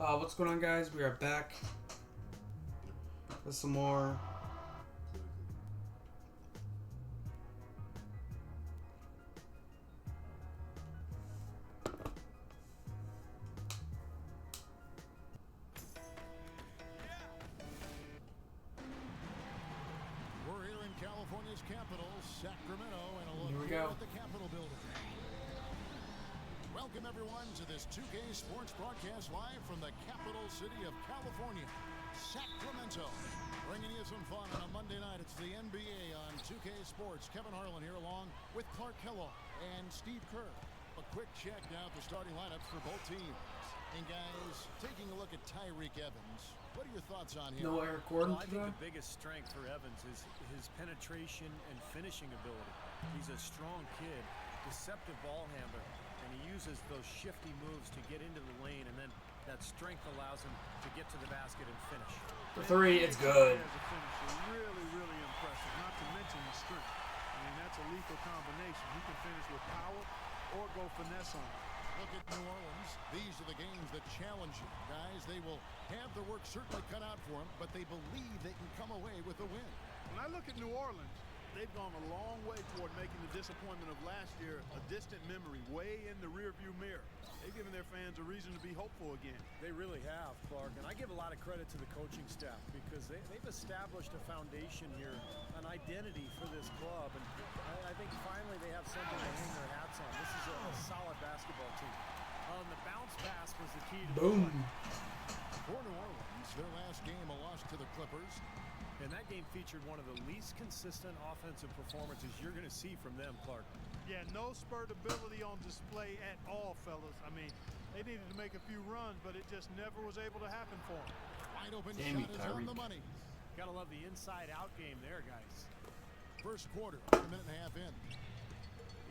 What's going on, guys? We are back with some more We're here in California's capital, Sacramento, and a look Here we here go. at the Capitol building. Welcome everyone to this 2K Sports broadcast live from the capital city of California, Sacramento. Bringing you some fun on a Monday night. It's the NBA on 2K Sports. Kevin Harlan here along with Clark Kellogg and Steve Kerr. A quick check now at the starting lineups for both teams. And guys, taking a look at Tyreek Evans, what are your thoughts on him? no Eric Gordon Well, I think today. the biggest strength for Evans is his penetration and finishing ability. He's a strong kid, deceptive ball handler, and he uses those shifty moves to get into the lane, and then that strength allows him to get to the basket and finish. For three, it's good. As a finisher, really, really impressive. Not to mention his strength. I mean, that's a lethal combination. He can finish with power or go finesse on it. Look at New Orleans. These are the games that challenge you. Guys, they will have their work certainly cut out for them, but they believe they can come away with a win. When I look at New Orleans, they've gone a long way toward making the disappointment of last year a distant memory, way in the rearview mirror. They've given their fans a reason to be hopeful again. They really have, Clark, and I give a lot of credit to the coaching staff because they've established a foundation here, an identity for this club, and I think finally they have something to hang their hats on. This is a solid basketball team. The bounce pass was the key to the Boom. play. For New Orleans, their last game a loss to the Clippers. And that game featured one of the least consistent offensive performances you're going to see from them, Clark. Yeah, no spurt ability on display at all, fellas. I mean, they needed to make a few runs, but it just never was able to happen for them. Wide open Damn you, shot is on the Tyreek. money. Gotta love the inside-out game there, guys. First quarter, a minute and a half in.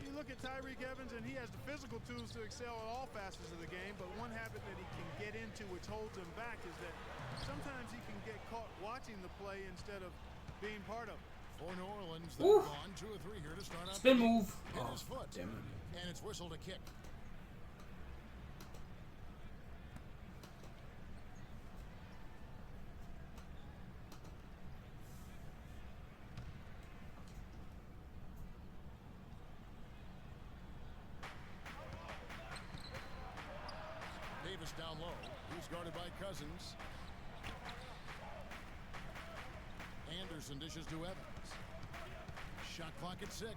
You look at Tyreek Evans, and he has the physical tools to excel at all facets of the game, but one habit that he can get into which holds him back is that sometimes he can get caught watching the play instead of being part of it. For New Orleans, they've Woo. gone 2 or 3 here to start out. Spin the game. move. Hit Oh, his foot. damn it. And it's whistled a kick. Davis down low. He's guarded by Cousins. Anderson dishes to Evans. Shot clock at 6.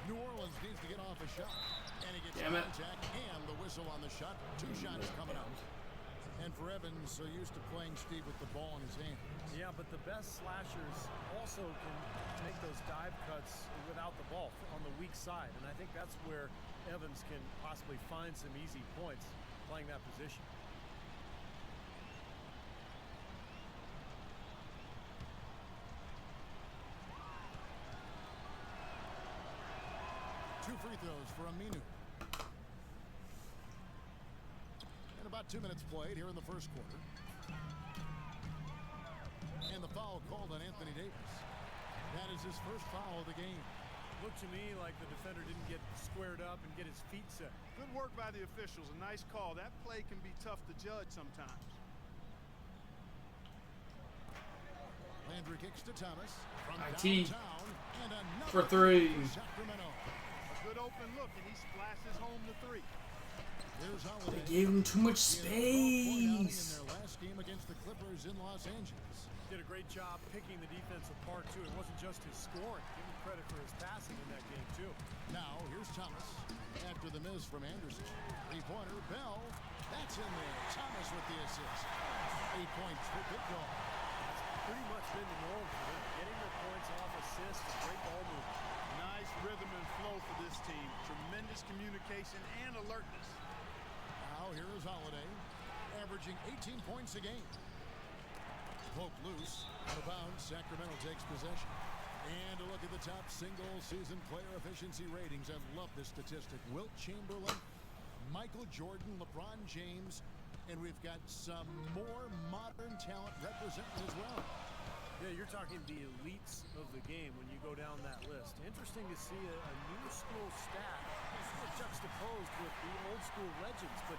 New Orleans needs to get off a shot. And he gets Damn it. contact and the whistle on the shot. 2 shots coming out. And for Evans, so used to playing Steve with the ball in his hands. Yeah, but the best slashers also can make those dive cuts without the ball on the weak side. And I think that's where Evans can possibly find some easy points playing that position. Two free throws for Aminu. And about 2 minutes played here in the first quarter. And the foul called on Anthony Davis. That is his first foul of the game. Looked to me like the defender didn't get squared up and get his feet set. Good work by the officials. A nice call. That play can be tough to judge sometimes. Landry kicks to Thomas from IT. downtown. And another For 3. for Sacramento. A good open look, and he splashes home the 3. Here's They Holiday. gave him too much He had a 12-point outing in space. their last game against the Clippers in Los Angeles. Did a great job picking the defense apart, too. It wasn't just his scoring. Give him credit for his passing in that game, too. Now, here's Thomas after the miss from Anderson. Three-pointer, Bell. That's in there. Thomas with the assist. 8 points for Big Dog. Pretty much been the norm for them. Getting their points off assists, great ball movement. Nice rhythm and flow for this team. Tremendous communication and alertness. Now, here is Holiday, averaging 18 points a game. Poke loose. Out of bounds, Sacramento takes possession. And a look at the top single-season player efficiency ratings. I love this statistic. Wilt Chamberlain, Michael Jordan, LeBron James, and we've got some more modern talent representing as well. Yeah, you're talking the elites of the game when you go down that list. Interesting to see a new school stat sort of juxtaposed with the old school legends, but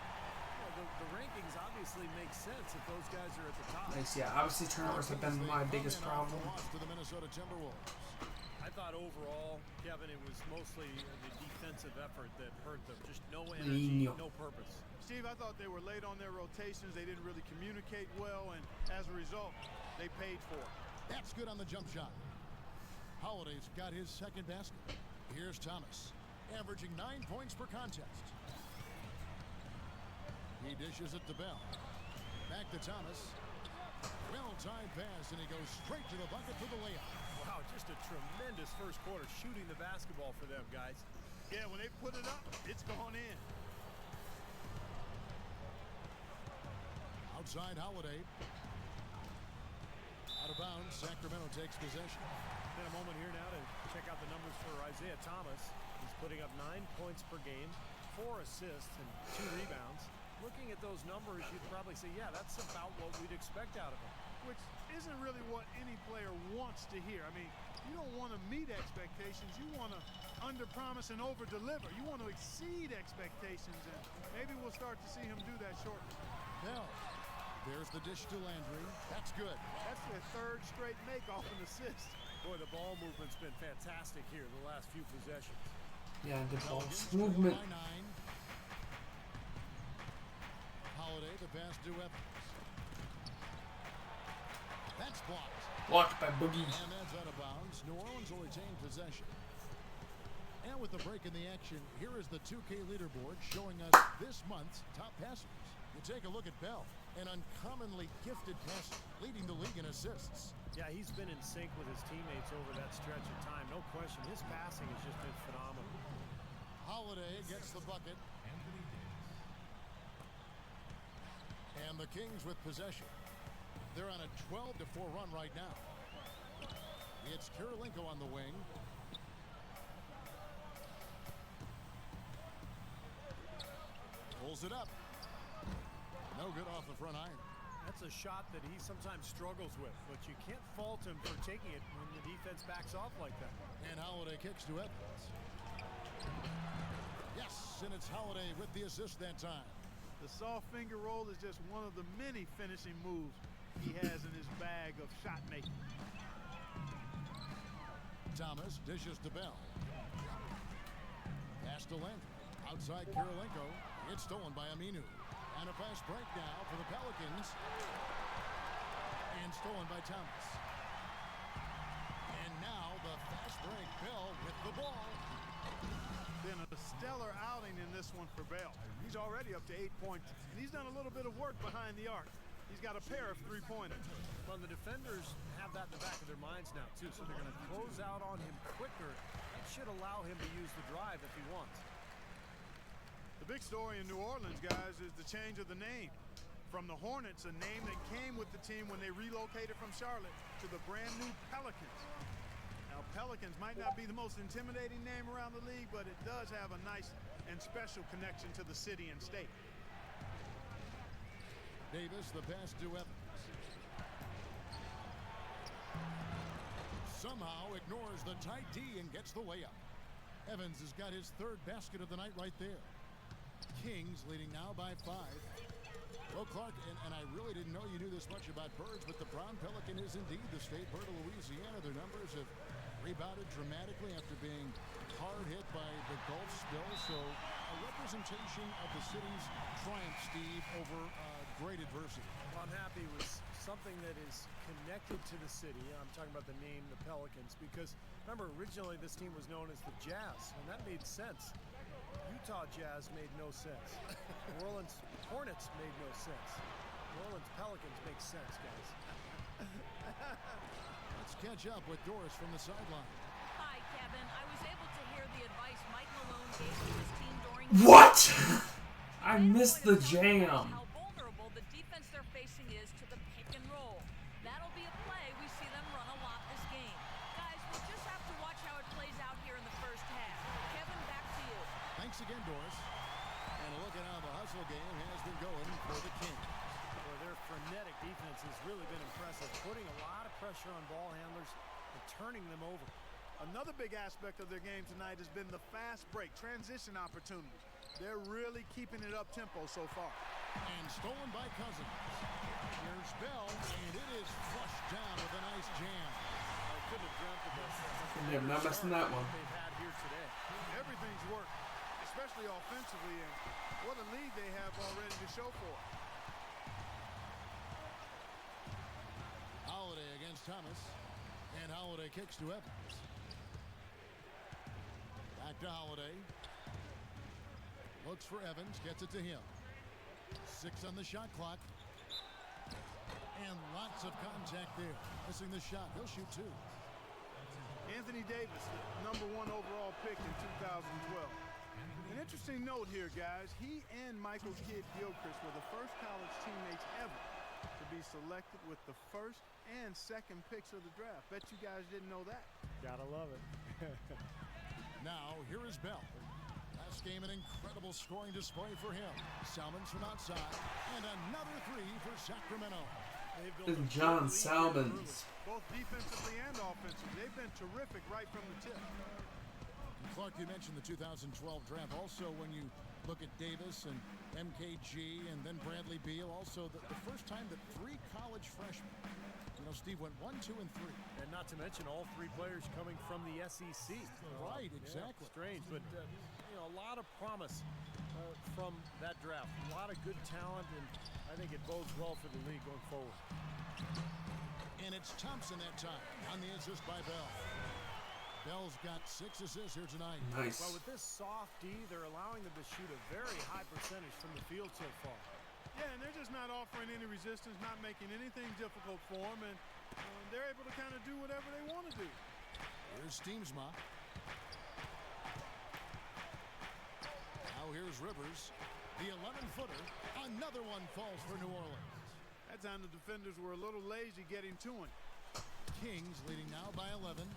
the rankings obviously make sense if those guys are at the top. Nice, yeah. Obviously, turnovers have been my biggest problem. To the Minnesota Timberwolves. I thought overall, Kevin, it was mostly the defensive effort that hurt them. Just no energy, no purpose. Steve, I thought they were late on their rotations. They didn't really communicate well, and as a result, they paid for it. That's good on the jump shot. Holiday's got his second basket. Here's Thomas, averaging 9 points per contest. He dishes it to Bell. Back to Thomas. Well-timed pass, and he goes straight to the bucket for the layup. Wow, just a tremendous first quarter shooting the basketball for them, guys. Yeah, when they put it up, it's gone in. Outside Holiday. Out of bounds, Sacramento takes possession. In a moment here now to check out the numbers for Isaiah Thomas. He's putting up 9 points per game, 4 assists, and 2 rebounds. Looking at those numbers, you'd probably say, yeah, that's about what we'd expect out of him. Which isn't really what any player wants to hear. I mean, you don't want to meet expectations. You want to under-promise and over-deliver. You want to exceed expectations, and maybe we'll start to see him do that shortly. Bell. There's the dish to Landry. That's good. That's their third straight make off an assist. Boy, the ball movement's been fantastic here the last few possessions. Yeah, good ball Pelicans movement. trail by 9. Holiday, the pass to Evans. That's blocked. Blocked by Boogie. And that's out of bounds. New Orleans will retain possession. And with the break in the action, here is the 2K leaderboard showing us this month's top passers. You take a look at Bell, an uncommonly gifted passer, leading the league in assists. Yeah, he's been in sync with his teammates over that stretch of time. No question, his passing has just been phenomenal. Holiday gets the bucket. And the Kings with possession. They're on a 12-4 run right now. It's Kirilenko on the wing. Pulls it up. No good off the front iron. That's a shot that he sometimes struggles with, but you can't fault him for taking it when the defense backs off like that. And Holiday kicks to Evans. Yes, and it's Holiday with the assist that time. The soft finger roll is just one of the many finishing moves he has in his bag of shot making. Thomas dishes to Bell. Pass to Landry. Outside Kirilenko. It's stolen by Aminu. And a fast break now for the Pelicans. And stolen by Thomas. And now the fast break. Bell with the ball. Been a stellar outing in this one for Bell. He's already up to 8 points, and he's done a little bit of work behind the arc. He's got a pair of three-pointers. Well, the defenders have that in the back of their minds now, too, so they're going to close out on him quicker. That should allow him to use the drive if he wants. The big story in New Orleans, guys, is the change of the name. From the Hornets, a name that came with the team when they relocated from Charlotte, to the brand-new Pelicans. Now, Pelicans might not be the most intimidating name around the league, but it does have a nice and special connection to the city and state. Davis, the pass to Evans. Somehow ignores the tight D and gets the layup. Evans has got his third basket of the night right there. Kings leading now by 5. Well, Clark, and I really didn't know you knew this much about birds, but the brown pelican is indeed the state bird of Louisiana. Their numbers have rebounded dramatically after being hard hit by the Gulf spill. So a representation of the city's triumph, Steve, over great adversity. Well, I'm happy with something that is connected to the city. I'm talking about the name, the Pelicans, because remember, originally this team was known as the Jazz, and that made sense. Utah Jazz made no sense. New Orleans Hornets made no sense. New Orleans Pelicans make sense, guys. Let's catch up with Doris from the sideline. Hi, Kevin. I was able to hear the advice Mike Malone gave to his team during What? I missed the jam. How vulnerable the defense they're facing is to the pick and roll. That'll be a play we see them run a lot this game. Guys, we'll just have to watch how it plays out here in the first half. Kevin, back to you. Thanks again, Doris. And a look at how the hustle game has been going for the Kings. Boy, their frenetic defense has really been impressive, putting a lot of pressure on ball handlers and turning them over. Another big aspect of their game tonight has been the fast break, transition opportunities. They're really keeping it up tempo so far. And stolen by Cousins. Here's Bell, and it is flushed down with a nice jam. I couldn't have dreamt of this. Yeah, I'm not messing that one. They've had here today. Everything's worked, especially offensively, and what a lead they have already to show for it. Holiday against Thomas, and Holiday kicks to Evans. Back to Holiday. Looks for Evans, gets it to him. 6 on the shot clock. And lots of contact there. Missing the shot. He'll shoot 2. Anthony Davis, the #1 overall pick in 2012. An interesting note here, guys. He and Michael Kidd-Gilchrist were the first college teammates ever to be selected with the first and second picks of the draft. Bet you guys didn't know that. Gotta love it. Now, here is Bell. Last game, an incredible scoring display for him. Salmons from outside, and another 3 for Sacramento. And John Salmons. Both defensively and offensively. They've been terrific right from the tip. And Clark, you mentioned the 2012 draft. Also, when you look at Davis and MKG and then Bradley Beal, also the first time that 3 college freshmen, Steve, went 1, 2, and 3. And not to mention all 3 players coming from the SEC. Right, exactly. Yeah, strange, but a lot of promise from that draft. A lot of good talent, and I think it bodes well for the league going forward. And it's Thompson that time on the assist by Bell. Bell's got 6 assists here tonight. Nice. Well, with this soft D, they're allowing them to shoot a very high percentage from the field so far. Yeah, and they're just not offering any resistance, not making anything difficult for them, and they're able to kind of do whatever they want to do. Here's Steamsma. Now here's Rivers. The 11-footer. Another one falls for New Orleans. That time the defenders were a little lazy getting to him. Kings leading now by 11.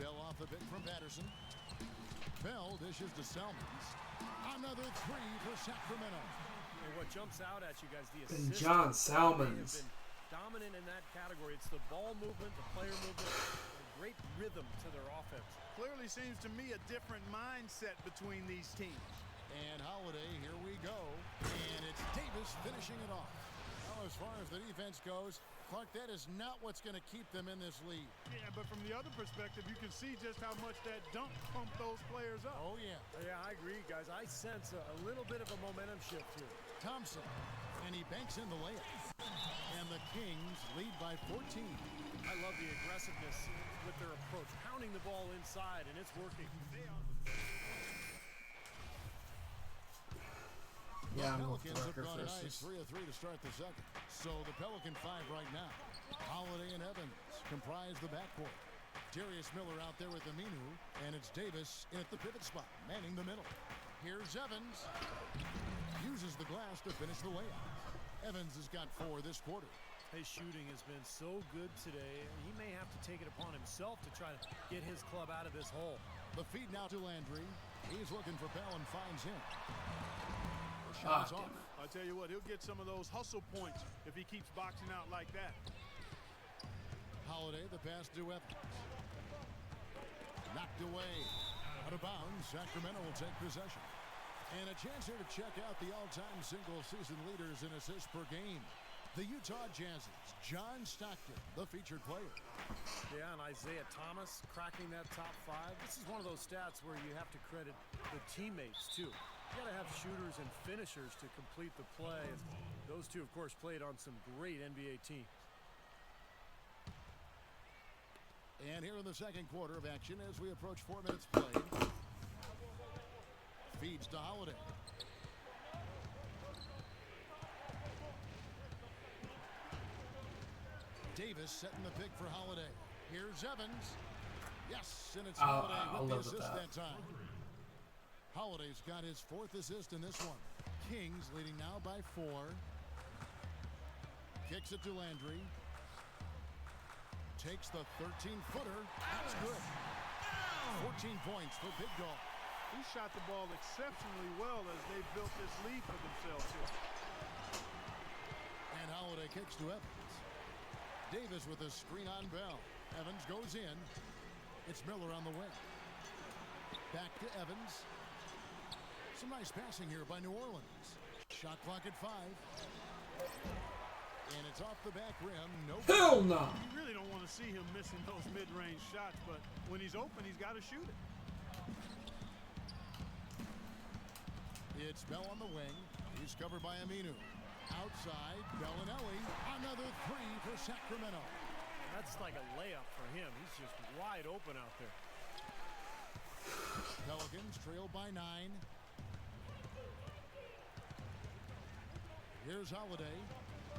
Bell off a bit from Patterson. Bell dishes to Salmons. Another 3 for Sacramento. And what jumps out at you guys, the And assist. John They Salmons. have been dominant in that category. It's the ball movement, the player movement, a great rhythm to their offense. Clearly seems to me a different mindset between these teams. And Holiday, here we go. And it's Davis finishing it off. Well, as far as the defense goes, Clark, that is not what's going to keep them in this league. Yeah, but from the other perspective, you can see just how much that dunk pumped those players up. Oh, yeah. Yeah, I agree, guys. I sense a little bit of a momentum shift here. Thompson, and he banks in the layup. And the Kings lead by 14. I love the aggressiveness with their approach, pounding the ball inside, and it's working. Yeah, I'm The going for Pelicans have record gone a for nice assist. 3 of 3 to start the second. So the Pelican 5 right now. Holiday and Evans comprise the backcourt. Darius Miller out there with Aminu, and it's Davis in at the pivot spot, manning the middle. Here's Evans. Uses the glass to finish the layup. Evans has got 4 this quarter. His shooting has been so good today. He may have to take it upon himself to try to get his club out of this hole. The feed now to Landry. He's looking for Bell and finds him. The Ah, shot's off. I'll tell you what, he'll get some of those hustle points if he keeps boxing out like that. Holiday, the pass to Evans. Knocked away. Out of bounds, Sacramento will take possession. And a chance here to check out the all-time single-season leaders in assists per game. The Utah Jazz's John Stockton, the featured player. Yeah, and Isaiah Thomas cracking that top 5. This is one of those stats where you have to credit the teammates, too. You got to have shooters and finishers to complete the play. And those two, of course, played on some great NBA teams. And here in the second quarter of action as we approach 4 minutes played. Feeds to Holiday. Davis setting the pick for Holiday. Here's Evans. Yes, and it's Holiday with the assist that time. Holiday's got his 4th assist in this one. Kings leading now by 4. Kicks it to Landry. Takes the 13-footer. That's good. 14 points for Big Dog. He shot the ball exceptionally well as they built this lead for themselves here. And Holiday kicks to Evans. Davis with a screen on Bell. Evans goes in. It's Miller on the wing. Back to Evans. Some nice passing here by New Orleans. Shot clock at 5. And it's off the back rim. No. Hell no. You really don't want to see him missing those mid-range shots, but when he's open, he's got to shoot it. It's Bell on the wing. He's covered by Aminu. Outside, Bellinelli. Another 3 for Sacramento. That's like a layup for him. He's just wide open out there. Pelicans trail by 9. Here's Holiday.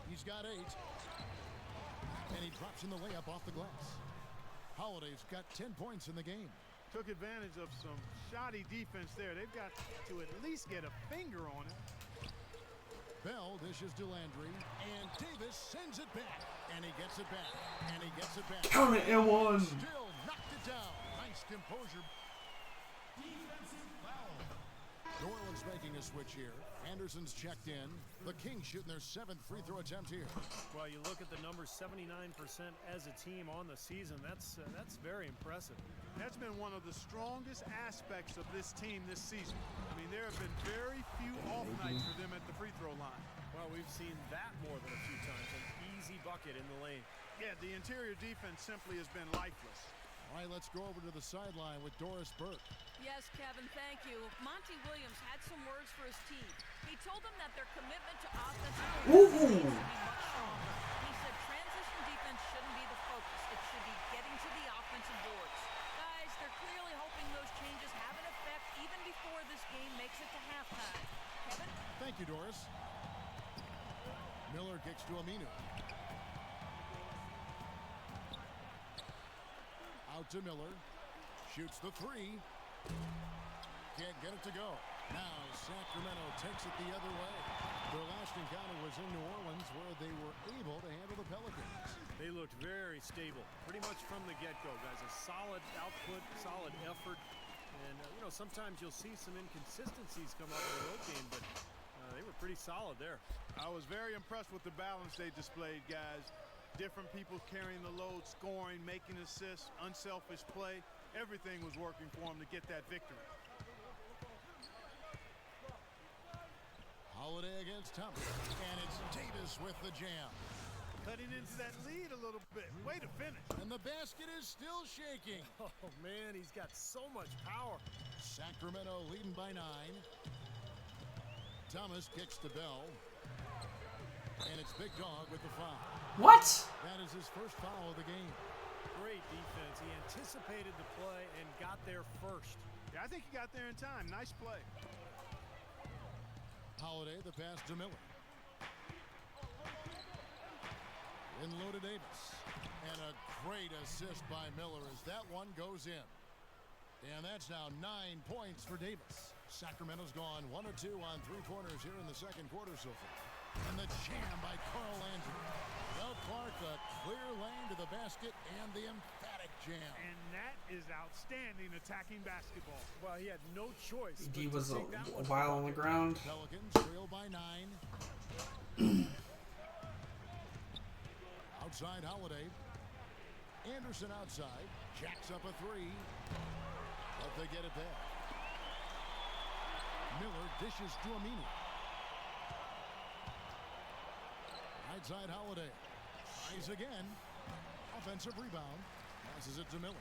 He's got 8. And he drops in the layup off the glass. Holiday's got 10 points in the game. Took advantage of some shoddy defense there. They've got to at least get a finger on it. Bell dishes to Landry. And Davis sends it back. And he gets it back. And he gets it back. Count it and one. Still knocked it down. Nice composure. Defensive foul. New Orleans making a switch here. Anderson's checked in. The Kings shooting their 7th free throw attempt here. Well, you look at the numbers, 79% as a team on the season. That's very impressive. That's been one of the strongest aspects of this team this season. I mean, there have been very few off nights for them at the free throw line. Well, we've seen that more than a few times. An easy bucket in the lane. Yeah, the interior defense simply has been lifeless. All right, let's go over to the sideline with Doris Burke. Yes, Kevin, thank you. Monty Williams had some words for his team. He told them that their commitment to offensive needs to be much stronger. He said transition defense shouldn't be the focus. It should be getting to the offensive boards. Guys, they're clearly hoping those changes have an effect even before this game makes it to halftime. Kevin? Thank you, Doris. Miller kicks to Aminu. Out to Miller. Shoots the 3. Can't get it to go. Now Sacramento takes it the other way. Their last encounter was in New Orleans, where they were able to handle the Pelicans. They looked very stable, pretty much from the get-go, guys. A solid output, solid effort. And, you know, sometimes you'll see some inconsistencies come up in the road game, but they were pretty solid there. I was very impressed with the balance they displayed, guys. Different people carrying the load, scoring, making assists, unselfish play. Everything was working for them to get that victory. Holiday against Thomas. And it's Davis with the jam. Cutting into that lead a little bit. Way to finish. And the basket is still shaking. Oh, man, he's got so much power. Sacramento leading by 9. Thomas kicks to Bell. And it's Big Dog with the foul. What? That is his first foul of the game. Great defense. He anticipated the play and got there first. Yeah, I think he got there in time. Nice play. Holiday, the pass to Miller. In low to Davis. And a great assist by Miller as that one goes in. And that's now 9 points for Davis. Sacramento's gone 1 of 2 on 3-pointers here in the second quarter so far. And the jam by Carl Landry. Well, Clark, a clear lane to the basket and the emphatic jam. And that is outstanding attacking basketball. Well, he had no choice. He but was to a take that one. while on the ground. Pelicans trail by 9. Outside Holiday. Anderson outside. Jacks up a 3. But they get it back. Miller dishes to Aminu. Right side Holiday. Tries again. Offensive rebound. Passes it to Miller.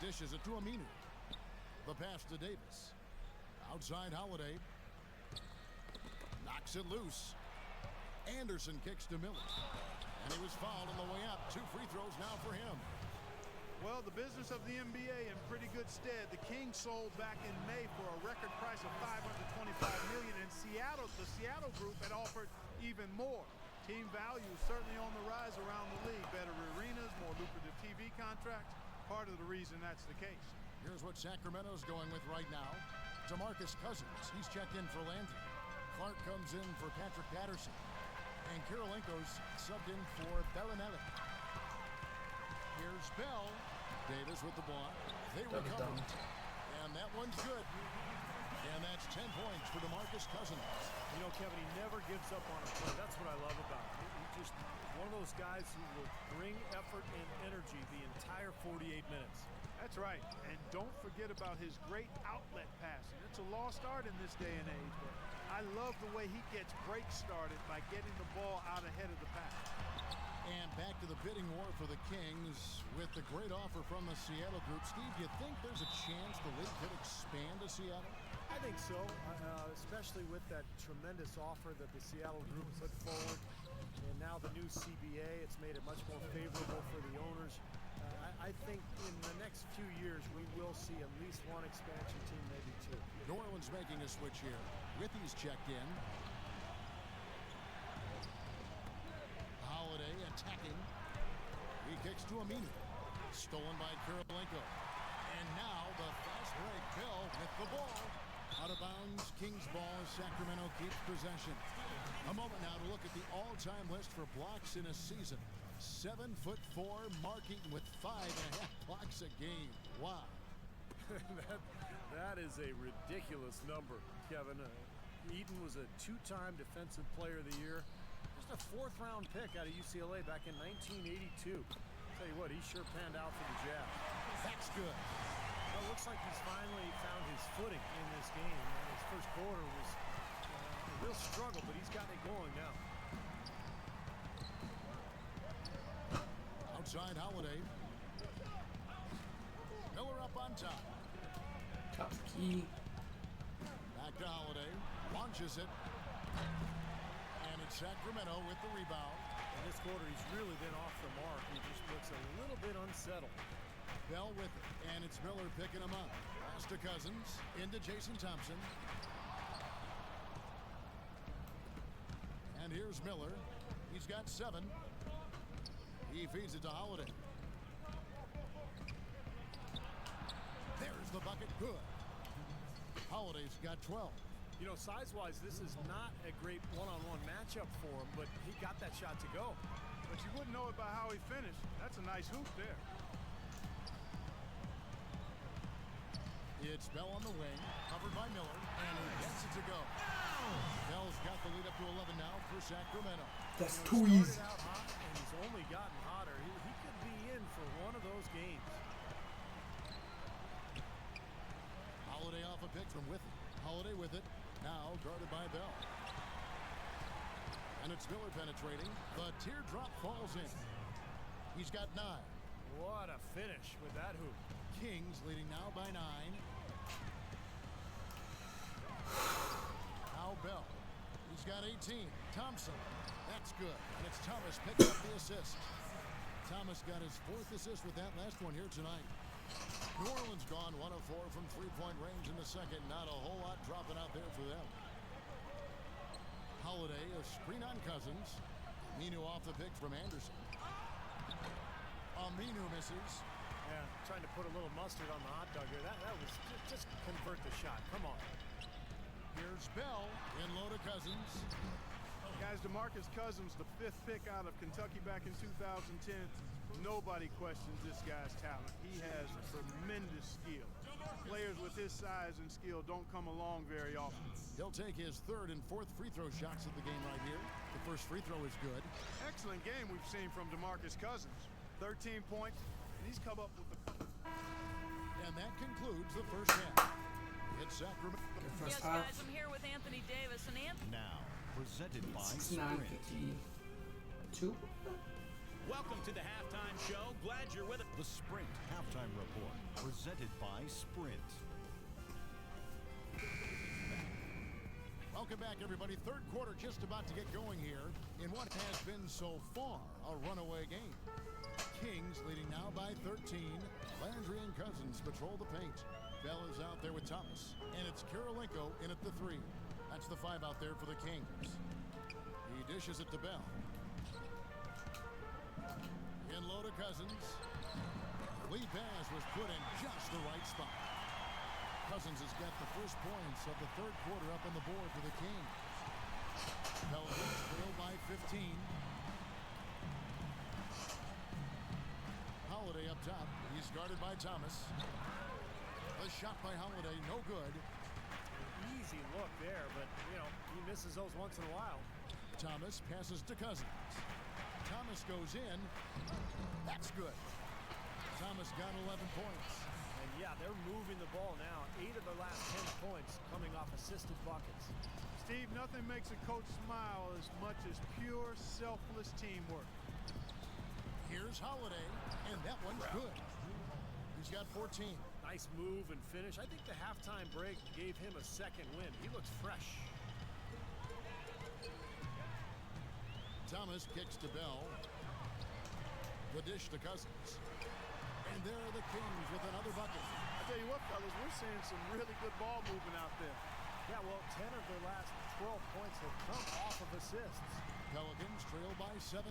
Dishes it to Aminu. The pass to Davis. Outside Holiday. Knocks it loose. Anderson kicks to Miller. And he was fouled on the way up. 2 free throws now for him. Well, the business of the NBA in pretty good stead. The Kings sold back in May for a record price of $525 million, and the Seattle group had offered even more. Team value is certainly on the rise around the league. Better arenas, more lucrative TV contracts. Part of the reason that's the case. Here's what Sacramento's going with right now. DeMarcus Cousins. He's checked in for Landry. Clark comes in for Patrick Patterson. And Kirilenko's subbed in for Bellinelli. Here's Bell. Davis with the block. They recover. And that one's good. And that's 10 points for DeMarcus Cousins. You know, Kevin, he never gives up on a play. That's what I love about him. He just one of those guys who will bring effort and energy the entire 48 minutes. That's right. And don't forget about his great outlet passing. It's a lost art in this day and age, but I love the way he gets breaks started by getting the ball out ahead of the pass. And back to the bidding war for the Kings with the great offer from the Seattle group. Steve, do you think there's a chance the league could expand to Seattle? I think so, especially with that tremendous offer that the Seattle group put forward. And now the new CBA, it's made it much more favorable for the owners. I think in the next few years, we will see at least one expansion team, maybe two. New Orleans making a switch here. Withy's checked in. Holiday attacking. He kicks to Aminu. Stolen by Karolinko. And now the fast break. Bill with the ball. Out of bounds. Kings ball as Sacramento keeps possession. A moment now to look at the all-time list for blocks in a season. 7'4" Mark Eaton with 5.5 blocks a game. Wow. that is a ridiculous number, Kevin. Eaton was a two-time Defensive Player of the Year. Just a fourth-round pick out of UCLA back in 1982. Tell you what, he sure panned out for the Jazz. That's good. Well, it looks like he's finally found his footing in this game. His first quarter was a real struggle, but he's got it going now. Outside Holiday. Miller up on top. Top key. Back to Holiday. Launches it. And it's Sacramento with the rebound. In this quarter, he's really been off the mark. He just looks a little bit unsettled. Bell with it. And it's Miller picking him up. Pass to Cousins. Into Jason Thompson. And here's Miller. He's got 7. He feeds it to Holiday. There's the bucket. Good. Holiday's got 12. You know, size-wise, this is not a great one-on-one matchup for him, but he got that shot to go. But you wouldn't know it by how he finished. That's a nice hoop there. It's Bell on the wing, covered by Miller, and he gets it to go. Bell's got the lead up to 11 now for Sacramento. That's He too easy. started out hot, and he's only gotten hotter. He could be in for one of those games. Holiday off a pick from Withy. Holiday with it. Now guarded by Bell. And it's Miller penetrating. The teardrop falls in. He's got 9. What a finish with that hoop. Kings leading now by 9. Now Bell. He's got 18. Thompson. That's good. And it's Thomas picking up the assist. Thomas got his 4th assist with that last one here tonight. New Orleans gone 1 of 4 from three-point range in the second. Not a whole lot dropping out there for them. Holiday, a screen on Cousins. Aminu off the pick from Anderson. Aminu misses. Yeah, trying to put a little mustard on the hot dog here. That was just convert the shot. Come on. Here's Bell in low to Cousins. Guys, DeMarcus Cousins, the 5th pick out of Kentucky back in 2010. Nobody questions this guy's talent. He has tremendous skill. Players with his size and skill don't come along very often. He'll take his 3rd and 4th free throw shots of the game right here. The first free throw is good. Excellent game we've seen from DeMarcus Cousins. 13 points, and he's come up with the... And that concludes the first half. It's Sacramento. First Yes, half. guys, I'm here with Anthony Davis. And Anthony, Now, presented by 69-52. Welcome to the halftime show. Glad you're with us. The Sprint Halftime Report, presented by Sprint. Welcome back, everybody. Third quarter just about to get going here in what has been so far a runaway game. Kings leading now by 13. Landry and Cousins patrol the paint. Bell is out there with Thomas. And it's Karolinko in at the 3. That's the 5 out there for the Kings. He dishes it to Bell. In low to Cousins. Lead pass was put in just the right spot. Cousins has got the first points of the third quarter up on the board for the Kings. Pelicans trail by 15. Holiday up top. He's guarded by Thomas. The shot by Holiday, no good. Easy look there, but, you know, he misses those once in a while. Thomas passes to Cousins. Thomas goes in. That's good. Thomas got 11 points. Yeah, they're moving the ball now. 8 of their last 10 points coming off assisted buckets. Steve, nothing makes a coach smile as much as pure, selfless teamwork. Here's Holiday, and that one's good. He's got 14. Nice move and finish. I think the halftime break gave him a second win. He looks fresh. Thomas kicks to Bell. The dish to Cousins. And there are the Kings with another bucket. I tell you what, fellas, we're seeing some really good ball movement out there. Yeah, well, 10 of their last 12 points have come off of assists. Pelicans trail by 17.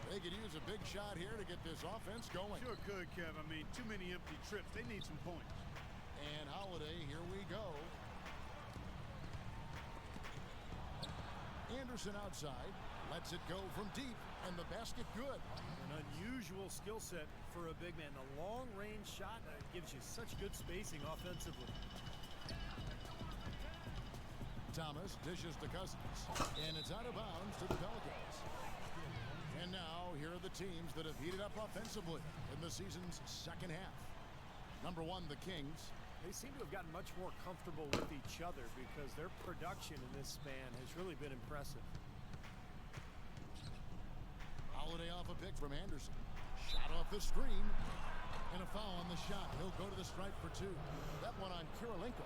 They could use a big shot here to get this offense going. Sure could, Kev. I mean, too many empty trips. They need some points. And Holiday, here we go. Anderson outside. Lets it go from deep. And the basket good. An unusual skill set for a big man. The long-range shot gives you such good spacing offensively. Thomas dishes to Cousins. And it's out of bounds to the Pelicans. And now, here are the teams that have heated up offensively in the season's second half. Number 1, the Kings. They seem to have gotten much more comfortable with each other because their production in this span has really been impressive. Holiday off a pick from Anderson. Shot off the screen. And a foul on the shot. He'll go to the stripe for 2. That one on Kirilenko.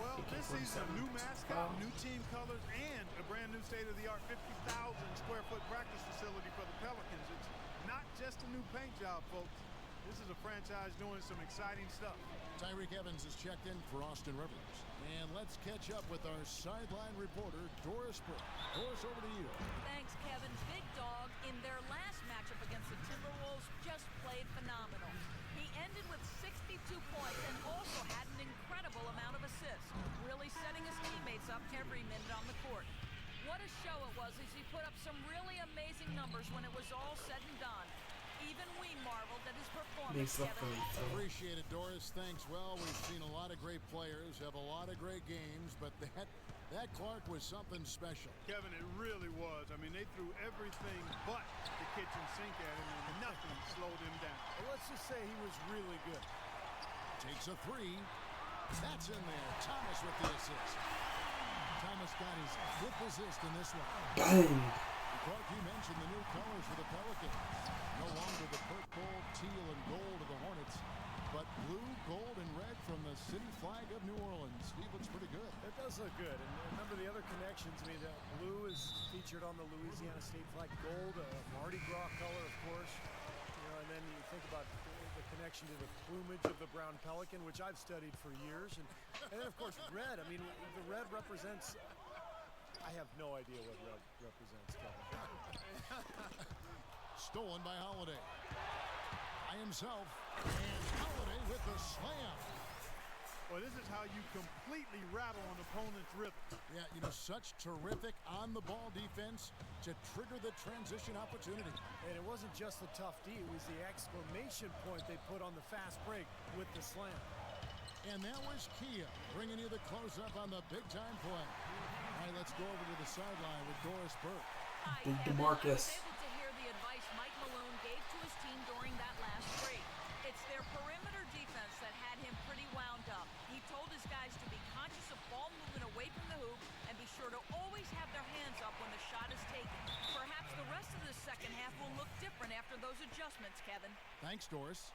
Well, this season, a new mascot, new team colors, and a brand new state-of-the-art 50,000 square foot practice facility for the Pelicans. It's not just a new paint job, folks. This is a franchise doing some exciting stuff. Tyreek Evans is checked in for Austin Rivers. And let's catch up with our sideline reporter, Doris Burke. Doris, over to you. Thanks, Kevin. Big Dog, in their last matchup against the Timberwolves, just played phenomenal. He ended with 62 points and also had an incredible amount of assists, really setting his teammates up every minute on the court. What a show it was as he put up some really amazing numbers when it was all said and done. Even we marveled at his performance, Kevin. Appreciate it, Doris. Thanks. Well, we've seen a lot of great players, have a lot of great games, but that Clark was something special. Kevin, it really was. I mean, they threw everything but the kitchen sink at him, and nothing slowed him down. Well, let's just say he was really good. Takes a 3. That's in there. Thomas with the assist. Thomas got his 5th assist in this one. Bang! Clark, you mentioned the new colors for the Pelicans. No longer the purple, teal, and gold of the Hornets, but blue, gold, and red from the city flag of New Orleans. Steve looks pretty good. It does look good. And remember the other connections. I mean, the blue is featured on the Louisiana state flag. Gold, a Mardi Gras color, of course. You know, and then you think about the connection to the plumage of the brown pelican, which I've studied for years. And then, of course, red. I mean, the red represents... I have no idea what red represents, Kevin. Stolen by Holiday. By himself. And Holiday with the slam. Well, this is how you completely rattle an opponent's rhythm. Yeah, you know, such terrific on-the-ball defense to trigger the transition opportunity. And it wasn't just the tough D, it was the exclamation point they put on the fast break with the slam. And that was Kia bringing you the close-up on the big-time play. All right, let's go over to the sideline with Doris Burke. Hi, Big Kevin. DeMarcus. I was able to hear the advice Mike Malone gave to his team during that last break. It's their perimeter defense that had him pretty wound up. He told his guys to be conscious of ball movement away from the hoop and be sure to always have their hands up when the shot is taken. Perhaps the rest of the second half will look different after those adjustments, Kevin. Thanks, Doris.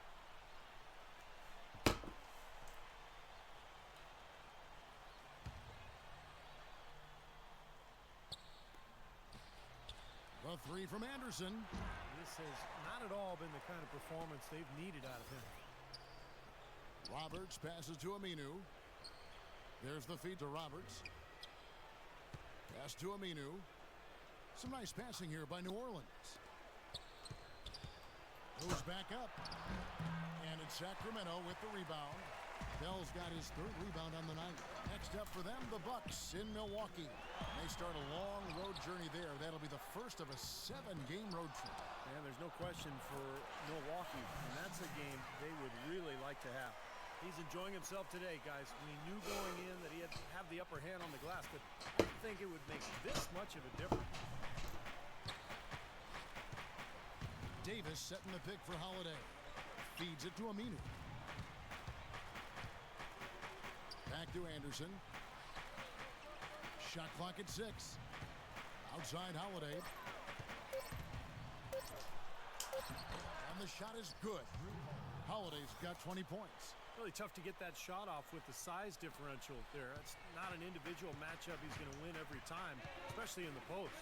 A 3 from Anderson. This has not at all been the kind of performance they've needed out of him. Roberts passes to Aminu. There's the feed to Roberts. Pass to Aminu. Some nice passing here by New Orleans. Goes back up. And it's Sacramento with the rebound. Bell's got his 3rd rebound on the night. Next up for them, the Bucks in Milwaukee. They start a long road journey there. That'll be the first of a 7-game road trip. And there's no question for Milwaukee, and that's a game they would really like to have. He's enjoying himself today, guys. We knew going in that he had to have the upper hand on the glass, but I didn't think it would make this much of a difference. Davis setting the pick for Holiday. Feeds it to Aminu. to Anderson. Shot clock at 6. Outside Holiday. And the shot is good. Holiday's got 20 points. Really tough to get that shot off with the size differential there. It's not an individual matchup he's going to win every time, especially in the post.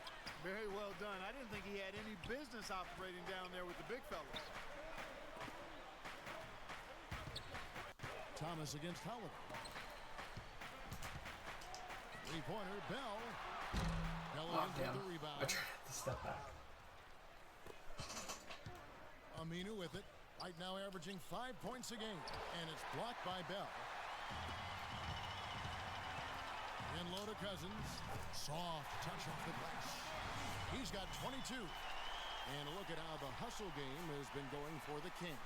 Very well done. I didn't think he had any business operating down there with the big fellas. Thomas against Holiday. Three-pointer, Bell. Bell Oh, with damn. the rebound. I tried to step back. Aminu with it. Right now averaging 5 points a game. And it's blocked by Bell. In low to Cousins. Soft touch off the glass. He's got 22. And look at how the hustle game has been going for the Kings.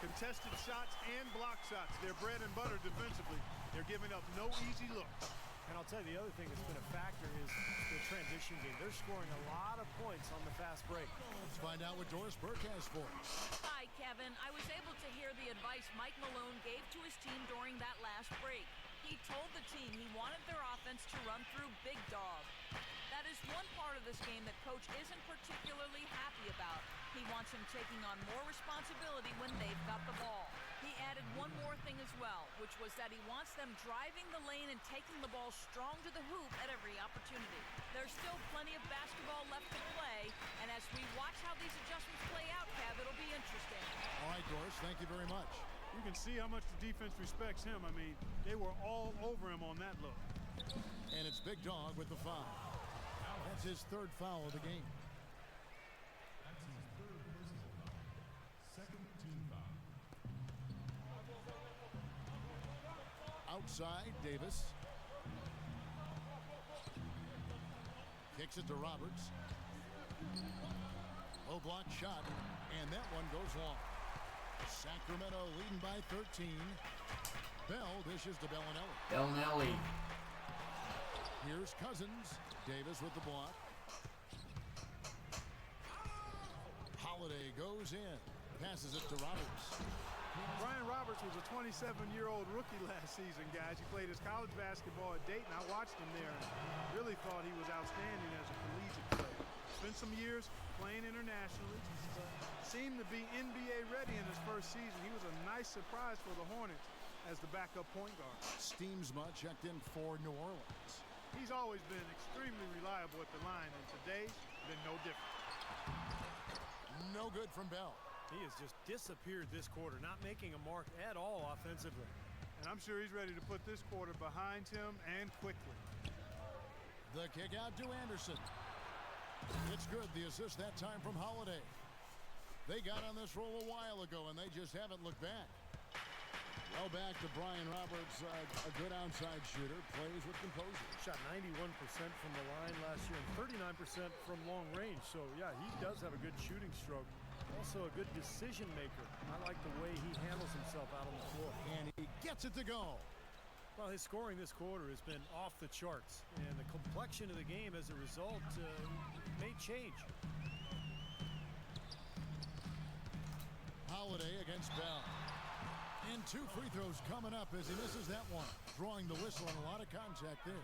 Contested shots and block shots. They're bread and butter defensively. They're giving up no easy looks. And I'll tell you, the other thing that's been a factor is the transition game. They're scoring a lot of points on the fast break. Let's find out what Doris Burke has for us. Hi, Kevin. I was able to hear the advice Mike Malone gave to his team during that last break. He told the team he wanted their offense to run through Big Dog. That is one part of this game that Coach isn't particularly happy about. He wants him taking on more responsibility when they've got the ball. He added one more thing as well, which was that he wants them driving the lane and taking the ball strong to the hoop at every opportunity. There's still plenty of basketball left to play, and as we watch how these adjustments play out, Kev, it'll be interesting. All right, Doris, thank you very much. You can see how much the defense respects him. I mean, they were all over him on that look. And it's Big Dog with the foul. That's his third foul of the game. Outside, Davis. Kicks it to Roberts. Low block shot, and that one goes long. Sacramento leading by 13. Bell dishes to Bellinelli. Bellinelli. Here's Cousins. Davis with the block. Holiday goes in. Passes it to Roberts. Brian Roberts was a 27-year-old rookie last season, guys. He played his college basketball at Dayton. I watched him there and really thought he was outstanding as a collegiate player. Spent some years playing internationally. Seemed to be NBA ready in his first season. He was a nice surprise for the Hornets as the backup point guard. Steamsma checked in for New Orleans. He's always been extremely reliable at the line, and today's been no different. No good from Bell. He has just disappeared this quarter, not making a mark at all offensively. And I'm sure he's ready to put this quarter behind him and quickly. The kick out to Anderson. It's good. The assist that time from Holiday. They got on this roll a while ago, and they just haven't looked back. Well, back to Brian Roberts, a good outside shooter, plays with composure. Shot 91% from the line last year and 39% from long range. So, yeah, he does have a good shooting stroke. Also a good decision maker. I like the way he handles himself out on the floor. And he gets it to go. Well, his scoring this quarter has been off the charts. And the complexion of the game as a result may change. Holiday against Bell. And 2 free throws coming up as he misses that one. Drawing the whistle and a lot of contact there.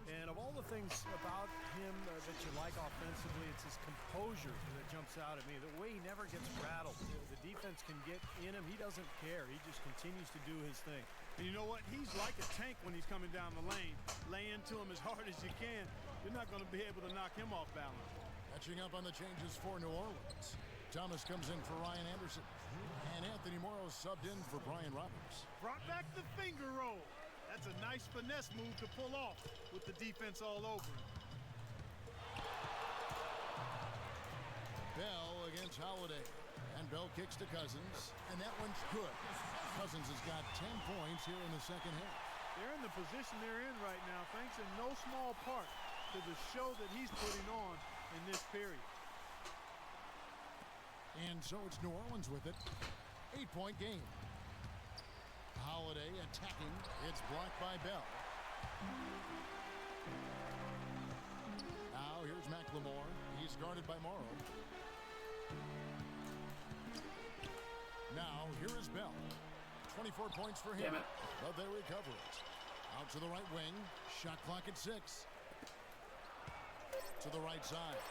And of all the things about him that you like offensively, it's his composure that jumps out at me. The way he never gets rattled. The defense can get in him. He doesn't care. He just continues to do his thing. And you know what? He's like a tank when he's coming down the lane. Lay into him as hard as you can. You're not going to be able to knock him off balance. Catching up on the changes for New Orleans. Thomas comes in for Ryan Anderson. And Anthony Morrow subbed in for Brian Roberts. Brought back the finger roll. That's a nice finesse move to pull off with the defense all over him. Bell against Holiday. And Bell kicks to Cousins. And that one's good. Cousins has got 10 points here in the second half. They're in the position they're in right now, thanks in no small part to the show that he's putting on in this period. And so it's New Orleans with it. 8-point game. Holiday attacking. It's blocked by Bell. Now here's McLemore. He's guarded by Morrow. Now here is Bell. 24 points for him. Damn it. But they recover it. Out to the right wing. Shot clock at 6. To the right side.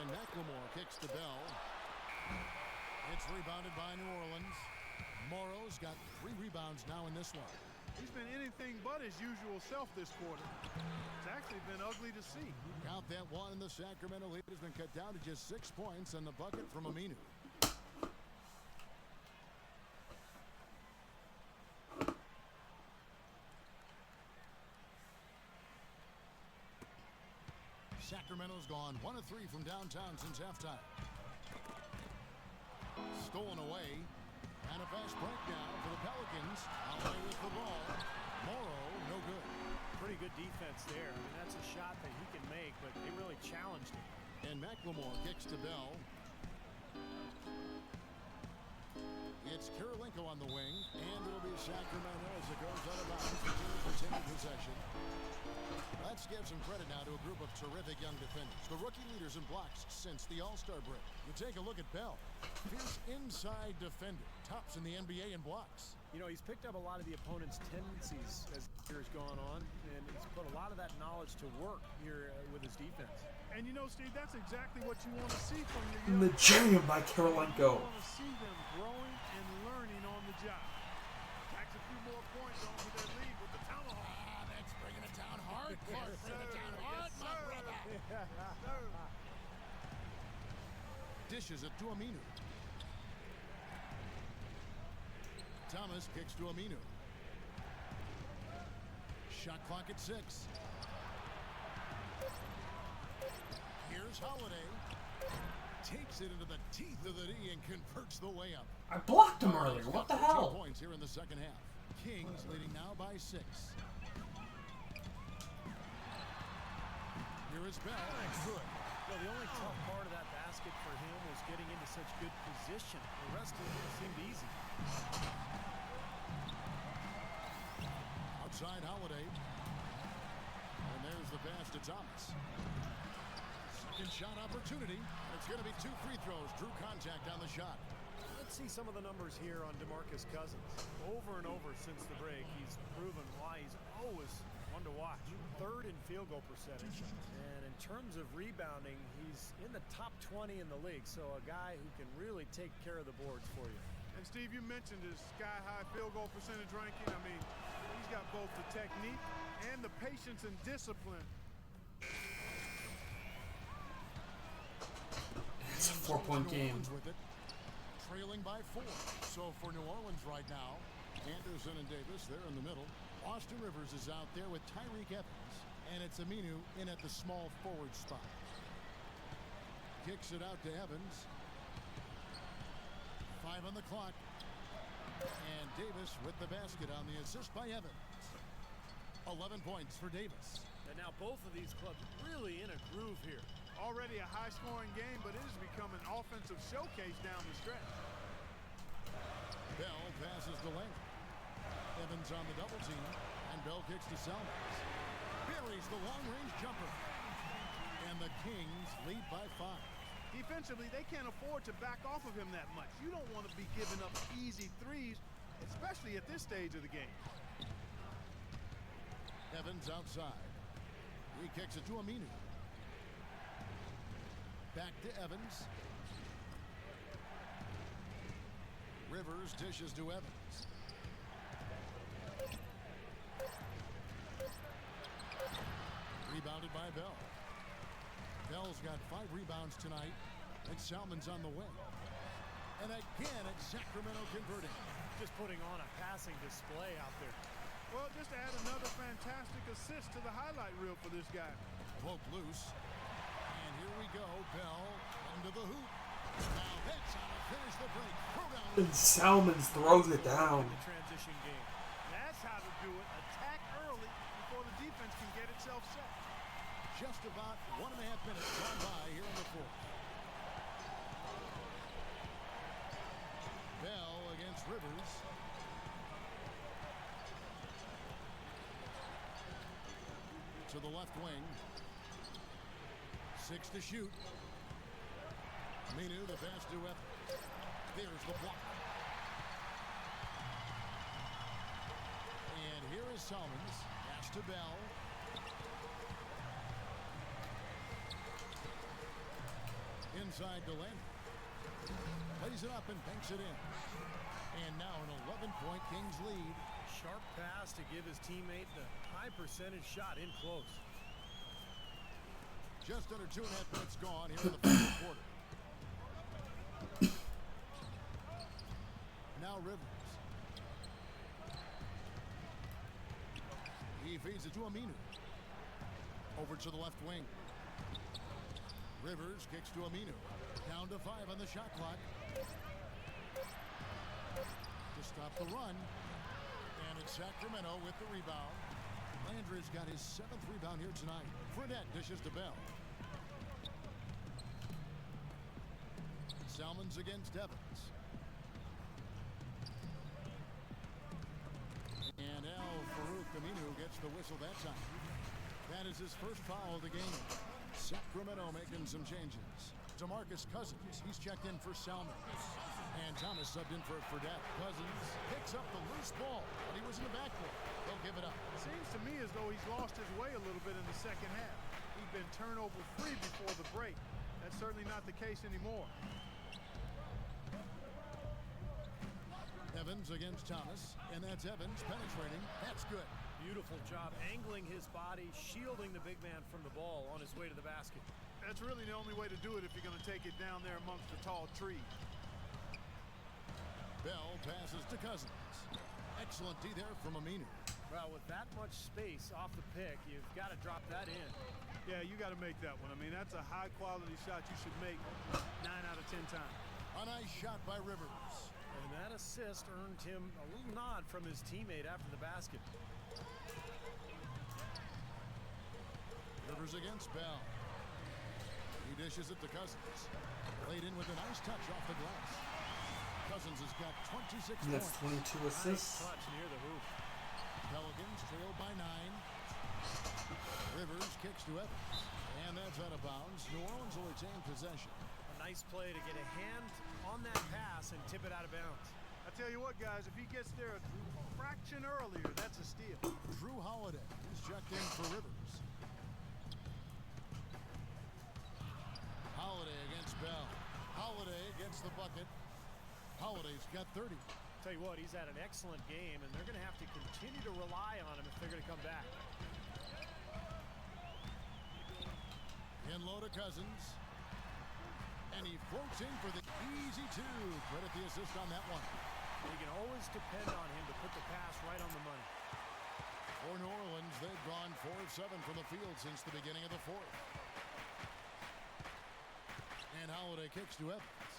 And McLemore kicks to Bell. It's rebounded by New Orleans. Morrow's got 3 rebounds now in this one. He's been anything but his usual self this quarter. It's actually been ugly to see. Count that one, and the Sacramento lead has been cut down to just 6 points and the bucket from Aminu. Sacramento's gone 1 of 3 from downtown since halftime. Stolen away. And a fast break now for the Pelicans. Away with the ball. Morrow, no good. Pretty good defense there. I mean, that's a shot that he can make, but they really challenged him. And McLemore kicks to Bell. It's Kirilenko on the wing, and it'll be Sacramento as it goes out of bounds. The team retaining possession. Let's give some credit now to a group of terrific young defenders. The rookie leaders in blocks since the All-Star break. You take a look at Bell. Fierce inside defender. Tops in the NBA in blocks. You know, he's picked up a lot of the opponent's tendencies as the year's gone on, and he's put a lot of that knowledge to work here with his defense. And you know, Steve, that's exactly what you want to see from your In the jam by Kirilenko. You want to see them growing and learning on the job. Packs a few more points onto their lead with the tomahawk. That's bringing it down hard. Clark, bring it down hard, my brother. Dishes it to Aminu. Thomas kicks to Aminu. Shot clock at 6. Here's Holiday. Takes it into the teeth of the D and converts the layup. I blocked him earlier. What the 14 hell? points here in the second half. Kings leading now by 6. Here is Bell. Good. Well, the only tough part of that basket for him was getting into such good position. The rest of it seemed easy. Outside Holiday. And there's the pass to Thomas. Second shot opportunity. It's going to be 2 free throws. Drew contact on the shot. Let's see some of the numbers here on DeMarcus Cousins. Over and over since the break, he's proven why he's always one to watch. 3rd in field goal percentage. And in terms of rebounding, he's in the top 20 in the league. So a guy who can really take care of the boards for you. And Steve, you mentioned his sky-high field goal percentage ranking. I mean, he's got both the technique and the patience and discipline. It's a 4-point game. With it, trailing by 4. So for New Orleans right now, Anderson and Davis, they're in the middle. Austin Rivers is out there with Tyreek Evans. And it's Aminu in at the small forward spot. Kicks it out to Evans. 5 on the clock. And Davis with the basket on the assist by Evans. 11 points for Davis. And now both of these clubs really in a groove here. Already a high-scoring game, but it has become an offensive showcase down the stretch. Bell passes to Lane. Evans on the double team, and Bell kicks to Salmons. Buries the long-range jumper. And the Kings lead by 5. Defensively, they can't afford to back off of him that much. You don't want to be giving up easy threes, especially at this stage of the game. Evans outside. He kicks it to Aminu. Back to Evans. Rivers dishes to Evans. Rebounded by Bell. Bell's got 5 rebounds tonight. And Salmon's on the wing. And again, it's Sacramento converting. Just putting on a passing display out there. Well, just add another fantastic assist to the highlight reel for this guy. Poke loose. And here we go. Bell into the hoop. Now that's how to finish the break. Throw down. And Salmons throws it down. The transition game. That's how to do it. Attack early before the defense can get itself set. Just about 1.5 minutes gone by here in the fourth. Bell against Rivers. To the left wing. 6 to shoot. Aminu, the pass to Evans. There's the block. And here is Salmons. to Bell. Inside to Landry. Plays it up and banks it in. And now an 11-point Kings lead. Sharp pass to give his teammate the high percentage shot in close. Just under 2.5 minutes gone here in the final quarter. Now Rivers. He feeds it to Aminu. Over to the left wing. Rivers kicks to Aminu. Down to 5 on the shot clock. To stop the run. And it's Sacramento with the rebound. Landry's got his 7th rebound here tonight. Fredette dishes to Bell. Salmons against Evans. And Farouk Aminu gets the whistle that time. That is his first foul of the game. Sacramento making some changes. DeMarcus Cousins, he's checked in for Salmons. And Thomas subbed in for Fredette. Cousins picks up the loose ball, but he was in the backcourt. They'll give it up. Seems to me as though he's lost his way a little bit in the second half. He's been turnover free before the break. That's certainly not the case anymore. Evans against Thomas, and that's Evans penetrating. That's good. Beautiful job angling his body, shielding the big man from the ball on his way to the basket. That's really the only way to do it if you're going to take it down there amongst the tall trees. Bell passes to Cousins. Excellent D there from Aminu. Well, with that much space off the pick, you've got to drop that in. Yeah, you got to make that one. I mean, that's a high-quality shot you should make 9 out of 10 times. A nice shot by Rivers. And that assist earned him a little nod from his teammate after the basket. Rivers against Bell. He dishes it to Cousins. Played in with a nice touch off the glass. Cousins has got 26 And that's points. 22 assists. Nice touch near the hoop. Pelicans trailed by 9. Rivers kicks to Evans. And that's out of bounds. New Orleans will retain possession. A nice play to get a hand on that pass and tip it out of bounds. I tell you what, guys, if he gets there a fraction earlier, that's a steal. Drew Holiday is checked in for Rivers. Holiday against Bell. Holiday gets the bucket. Holiday's got 30. Tell you what, he's had an excellent game, and they're going to have to continue to rely on him if they're going to come back. In low to Cousins. And he floats in for the easy 2. Credit the assist on that one. You can always depend on him to put the pass right on the money. For New Orleans, they've gone 4 of 7 from the field since the beginning of the 4th. And Holiday kicks to Evans.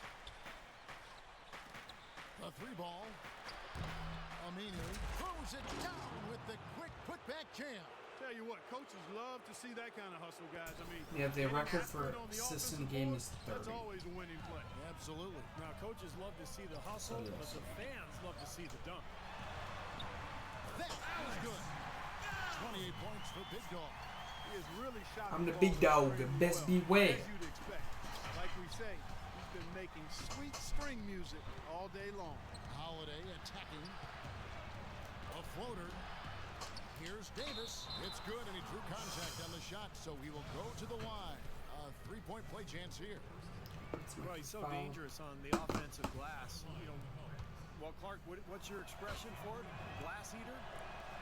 A 3-ball. Aminu throws it down with the quick putback jam. Tell you what, coaches love to see that kind of hustle, guys. I mean, Yeah, their getting record after for it on the assists in offensive the game board, is that's 30. always a winning play. Absolutely. Now, coaches love to see the hustle, So, yes. but the fans love to see the dunk. That was good. 28 points for Big Dog. He has really shot I'm the ball big dog, extremely best well, beware. as you'd expect. Like we say, he's been making sweet string music all day long. Holiday attacking. A floater. Here's Davis. It's good, and he drew contact on the shot, so he will go to the line. A 3-point play chance here. Well, he's so Foul. dangerous on the offensive glass. You know, well, Clark, what's your expression for it? Glass eater?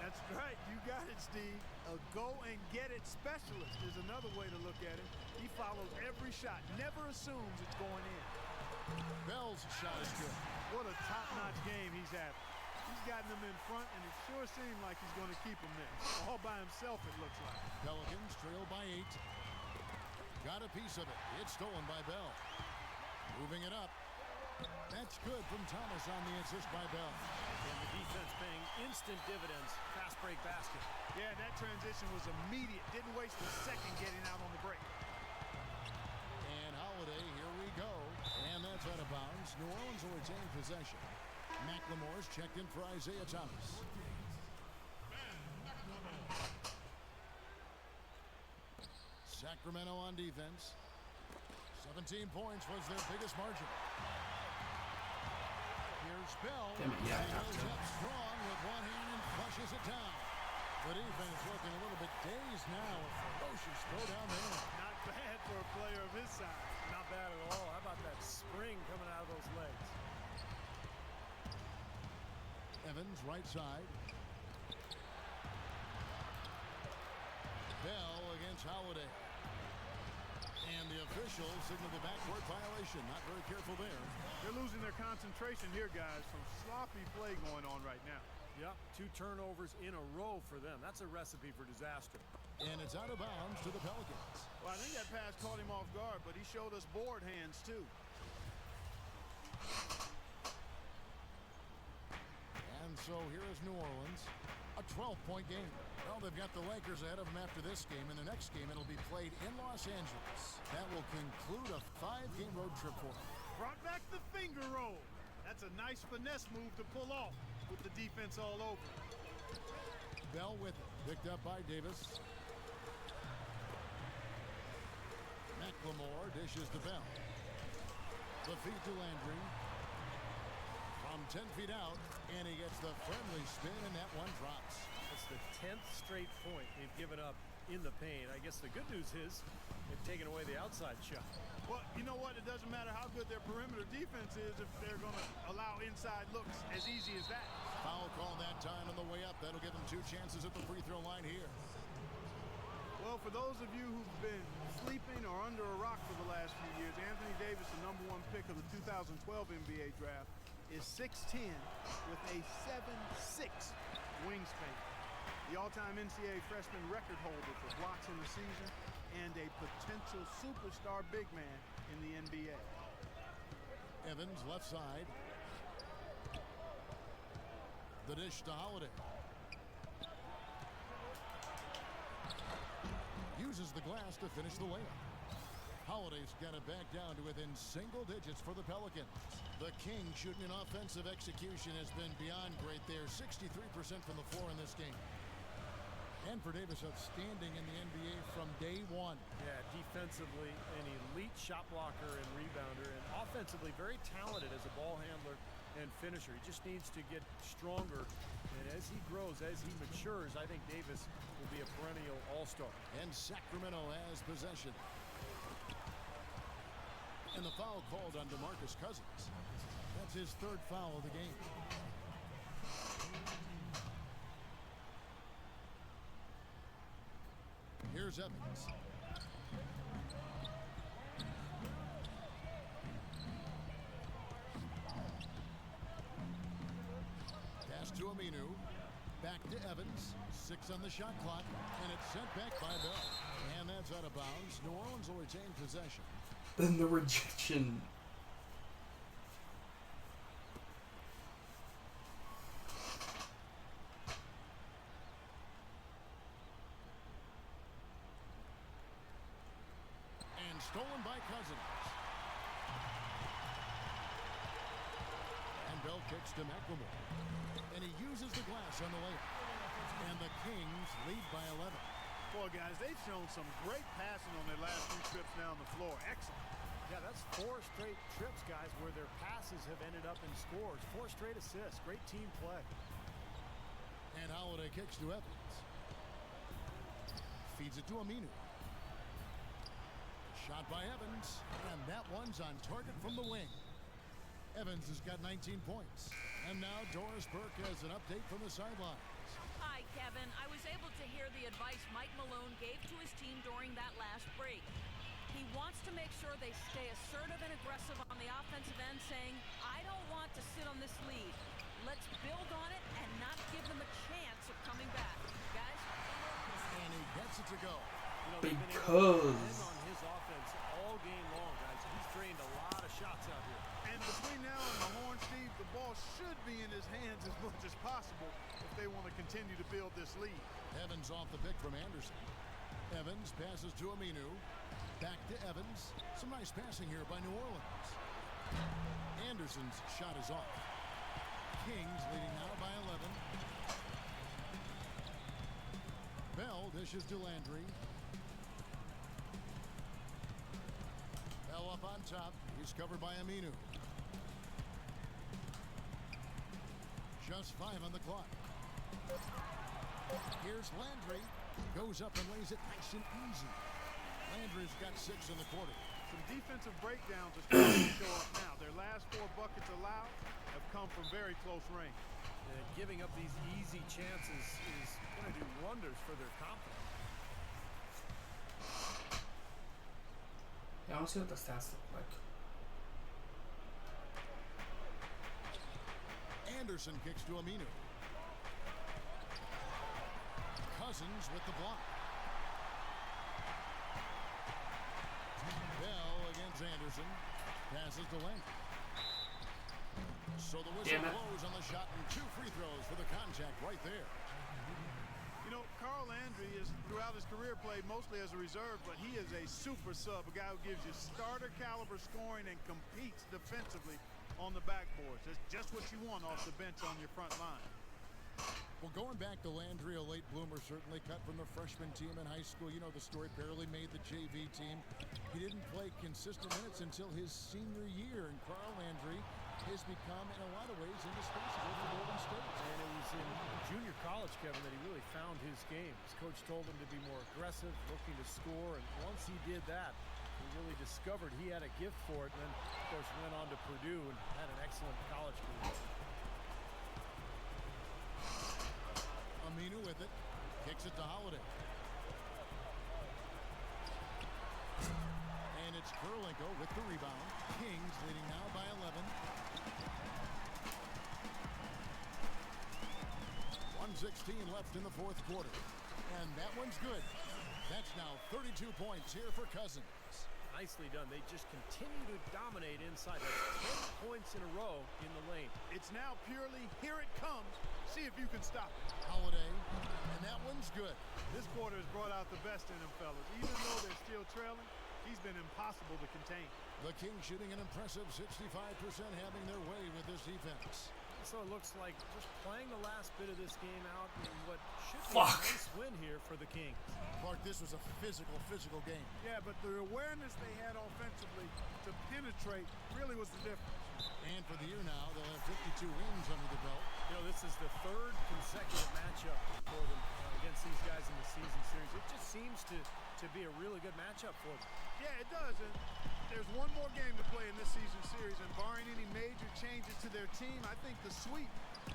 That's right. You got it, Steve. A go-and-get-it specialist is another way to look at it. He follows every shot, never assumes it's going in. Bell's shot is good. What a top-notch game he's having. He's gotten them in front, and it sure seemed like he's going to keep them there. All by himself, it looks like. Pelicans trail by 8. Got a piece of it. It's stolen by Bell. Moving it up. That's good from Thomas on the assist by Bell. And the defense paying instant dividends. Fast break basket. Yeah, that transition was immediate. Didn't waste a second getting out on the break. And Holiday, here we go. And that's out of bounds. New Orleans will retain possession. McLemore's checked in for Isaiah Thomas. Sacramento on defense. 17 points was their biggest margin. Here's Bell. Damn it, yeah, I He have goes to. up strong with one hand and flushes it down. The defense defense looking a little bit dazed now. A ferocious throw down there. Not bad for a player of his size. Not bad at all. How about that spring coming out of those legs? Evans, right side. Bell against Holiday. And the officials signal the backcourt violation. Not very careful there. They're losing their concentration here, guys. Some sloppy play going on right now. Yep, 2 turnovers in a row for them. That's a recipe for disaster. And it's out of bounds to the Pelicans. Well, I think that pass caught him off guard, but he showed us board hands, too. And so here is New Orleans. A 12-point game. Well, they've got the Lakers ahead of them after this game. In the next game, it'll be played in Los Angeles. That will conclude a 5-game road trip for them. Brought back the finger roll. That's a nice finesse move to pull off with the defense all over. Bell with it. Picked up by Davis. McLemore dishes to Bell. The feed to Landry. From 10 feet out, and he gets the friendly spin, and that one drops. It's the 10th straight point they've given up in the paint. I guess the good news is they've taken away the outside shot. Well, you know what? It doesn't matter how good their perimeter defense is if they're going to allow inside looks as easy as that. Foul call that time on the way up. That'll give them 2 chances at the free throw line here. Well, for those of you who've been sleeping or under a rock for the last few years, Anthony Davis, the #1 pick of the 2012 NBA draft, is 6'10" with a 7'6" wingspan. The all-time NCAA freshman record holder for blocks in the season and a potential superstar big man in the NBA. Evans, left side. The dish to Holiday. Uses the glass to finish the layup. Holiday's got it back down to within single digits for the Pelicans. The Kings shooting an offensive execution has been beyond great there. 63% from the floor in this game. And for Davis, outstanding in the NBA from day one. Yeah, defensively, an elite shot blocker and rebounder, and offensively, very talented as a ball handler and finisher. He just needs to get stronger, and as he grows, as he matures, I think Davis will be a perennial all-star. And Sacramento has possession. And the foul called on DeMarcus Cousins. That's his 3rd foul of the game. Here's Evans. Pass to Aminu. Back to Evans. 6 on the shot clock. And it's sent back by Bell. And that's out of bounds. New Orleans will retain possession. Then the rejection. And stolen by Cousins. And Bell kicks to McLemore. And he uses the glass on the layup. And the Kings lead by 11. Boy, guys, they've shown some great passing on their last few trips down the floor. Excellent. Yeah, that's 4 straight trips, guys, where their passes have ended up in scores. 4 straight assists. Great team play. And Holiday kicks to Evans. Feeds it to Aminu. Shot by Evans. And that one's on target from the wing. Evans has got 19 points. And now Doris Burke has an update from the sidelines. Hi, Kevin. I was able to hear the advice Mike Malone gave to his team during that last break. He wants to make sure they stay assertive and aggressive on the offensive end, saying, I don't want to sit on this lead. Let's build on it and not give them a chance of coming back. Guys? And he gets it to go. You know, they've been able to Because depend on his offense all game long, guys. He's drained a lot of shots out here. And between now and the horn, Steve, the ball should be in his hands as much as possible if they want to continue to build this lead. Evans off the pick from Anderson. Evans passes to Aminu. Back to Evans. Some nice passing here by New Orleans. Anderson's shot is off. Kings leading now by 11. Bell dishes to Landry. Bell up on top. He's covered by Aminu. Just 5 on the clock. Here's Landry. Goes up and lays it nice and easy. Landry's got 6 in the quarter. Some defensive breakdowns are starting to show up now. Their last 4 buckets allowed have come from very close range. And giving up these easy chances is going to do wonders for their confidence. Yeah, I want to see what the stats look like. Anderson kicks to Aminu. Cousins with the block. Bell against Anderson. Passes to Landry. So the whistle blows on the shot and 2 free throws for the contact right there. You know, Carl Landry is throughout his career played mostly as a reserve, but he is a super sub, a guy who gives you starter caliber scoring and competes defensively on the backboards. That's just what you want off the bench on your front line. Well, going back to Landry, a late bloomer, certainly cut from the freshman team in high school. You know the story, barely made the JV team. He didn't play consistent minutes until his senior year, and Carl Landry has become, in a lot of ways, indispensable for Golden State. And it was in junior college, Kevin, that he really found his game. His coach told him to be more aggressive, looking to score, and once he did that, he really discovered he had a gift for it, and then, of course, went on to Purdue and had an excellent college career. Aminu with it. Kicks it to Holiday. And it's Kurlenko with the rebound. Kings leading now by 11. 1:16 left in the 4th quarter. And that one's good. That's now 32 points here for Cousins. Nicely done. They just continue to dominate inside. That's 10 points in a row in the lane. It's now purely, here it comes. See if you can stop it. Holiday, and that one's good. This quarter has brought out the best in him, fellas. Even though they're still trailing, he's been impossible to contain. The Kings shooting an impressive 65%, having their way with this defense. So it looks like just playing the last bit of this game out in what should be a nice win here for the Kings. Clark, this was a physical game. Yeah, but the awareness they had offensively to penetrate really was the difference. And for the year now, they'll have 52 wins under the belt. You know, this is the 3rd consecutive matchup for them against these guys in the season series. It just seems to be a really good matchup for them. Yeah, it does. And there's one more game to play in this season series, and barring any major changes to their team, I think the sweep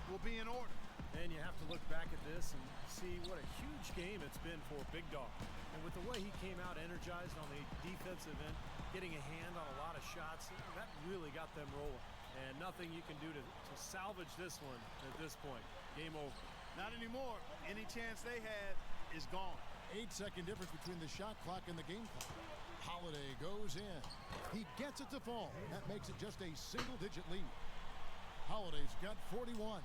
will be in order. And you have to look back at this and see what a huge game it's been for Big Dog. And with the way he came out energized on the defensive end, getting a hand on a lot of shots, that really got them rolling. And nothing you can do to salvage this one at this point. Game over. Not anymore. Any chance they had is gone. 8-second difference between the shot clock and the game clock. Holiday goes in. He gets it to fall. That makes it just a single-digit lead. Holiday's got 41.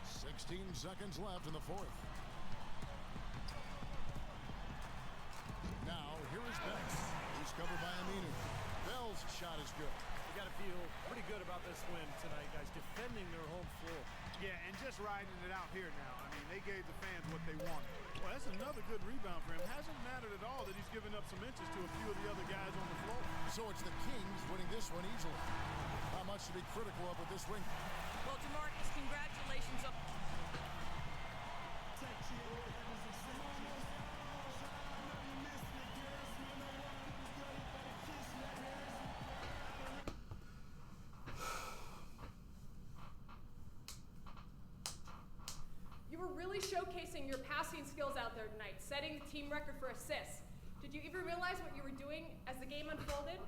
16 seconds left in the 4th. Now, here is Bell. He's covered by Aminu. Bell's shot is good. You got to feel pretty good about this win tonight, guys. Defending their home floor. Yeah, and just riding it out here now. I mean, they gave the fans what they wanted. Well, that's another good rebound for him. Hasn't mattered at all that he's given up some inches to a few of the other guys on the floor. So it's the Kings winning this one easily. How much to be critical of with this win? Well, DeMarcus, congratulations up. You were really showcasing your passing skills out there tonight, setting the team record for assists. Did you even realize what you were doing as the game unfolded?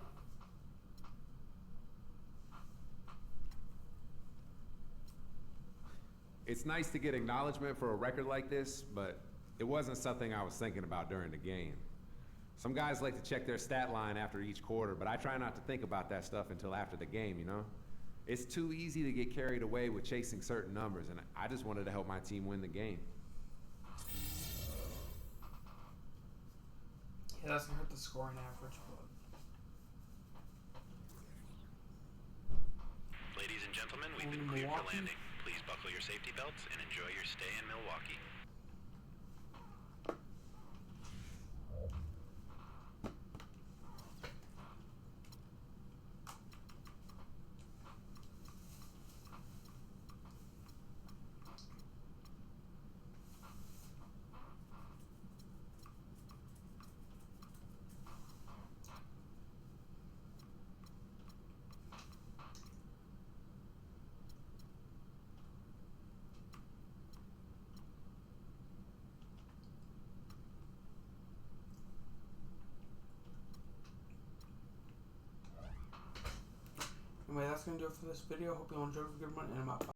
It's nice to get acknowledgement for a record like this, but it wasn't something I was thinking about during the game. Some guys like to check their stat line after each quarter, but I try not to think about that stuff until after the game, you know? It's too easy to get carried away with chasing certain numbers, and I just wanted to help my team win the game. It doesn't hurt the scoring average, but... Ladies and gentlemen, we've been cleared for landing. Please buckle your safety belts and enjoy your stay in Milwaukee. Anyway, that's gonna do it for this video. Hope you all enjoyed. Have a good one, and I'm out.